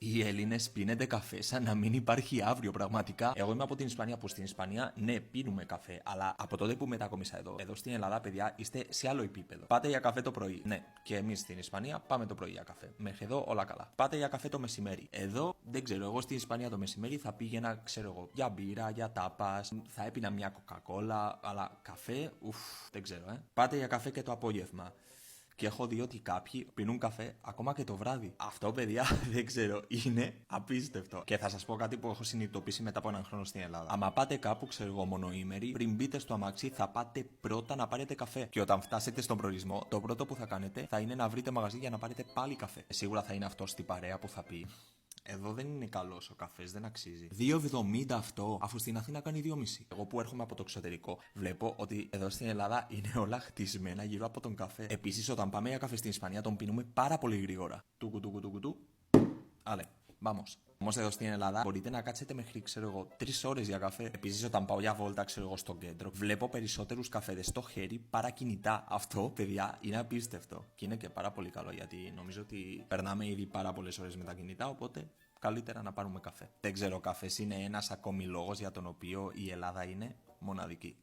Οι Έλληνες πίνετε καφέ σαν να μην υπάρχει αύριο, πραγματικά. Εγώ είμαι από την Ισπανία, που στην Ισπανία, ναι, πίνουμε καφέ, αλλά από τότε που μετακόμισα εδώ στην Ελλάδα, παιδιά, είστε σε άλλο επίπεδο. Πάτε για καφέ το πρωί. Ναι, και εμείς στην Ισπανία πάμε το πρωί για καφέ. Μέχρι εδώ όλα καλά. Πάτε για καφέ το μεσημέρι. Εδώ δεν ξέρω, εγώ στην Ισπανία το μεσημέρι θα πήγαινα, ξέρω εγώ, για μπύρα, για τάπας, θα έπινα μια κοκακόλα, αλλά καφέ, δεν ξέρω, Πάτε για καφέ και το απόγευμα. Και έχω δει ότι κάποιοι πίνουν καφέ ακόμα και το βράδυ. Αυτό, παιδιά, δεν ξέρω, είναι απίστευτο. Και θα σας πω κάτι που έχω συνειδητοποιήσει μετά από έναν χρόνο στην Ελλάδα. Άμα πάτε κάπου, ξέρω εγώ, μονοήμερη, πριν μπείτε στο αμάξι, θα πάτε πρώτα να πάρετε καφέ. Και όταν φτάσετε στον προορισμό, το πρώτο που θα κάνετε θα είναι να βρείτε μαγαζί για να πάρετε πάλι καφέ. Σίγουρα θα είναι αυτό στην παρέα που θα πει: εδώ δεν είναι καλός ο καφές, δεν αξίζει. 2,70 αυτό, αφού στην Αθήνα κάνει 2,5. Εγώ που έρχομαι από το εξωτερικό, βλέπω ότι εδώ στην Ελλάδα είναι όλα χτισμένα γύρω από τον καφέ. Επίσης, όταν πάμε για καφέ στην Ισπανία, τον πίνουμε πάρα πολύ γρήγορα. Τουκου. Άλλε, vamos. Όμως εδώ στην Ελλάδα μπορείτε να κάτσετε μέχρι, ξέρω εγώ, 3 ώρες για καφέ. Επίσης, όταν πάω για βόλτα, ξέρω εγώ, στο κέντρο, βλέπω περισσότερους καφέδες στο χέρι παρά κινητά. Αυτό, παιδιά, είναι απίστευτο. Και είναι και πάρα πολύ καλό, γιατί νομίζω ότι περνάμε ήδη πάρα πολλές ώρες με τα κινητά, οπότε καλύτερα να πάρουμε καφέ. Δεν ξέρω, καφές είναι ένας ακόμη λόγος για τον οποίο η Ελλάδα είναι μοναδική.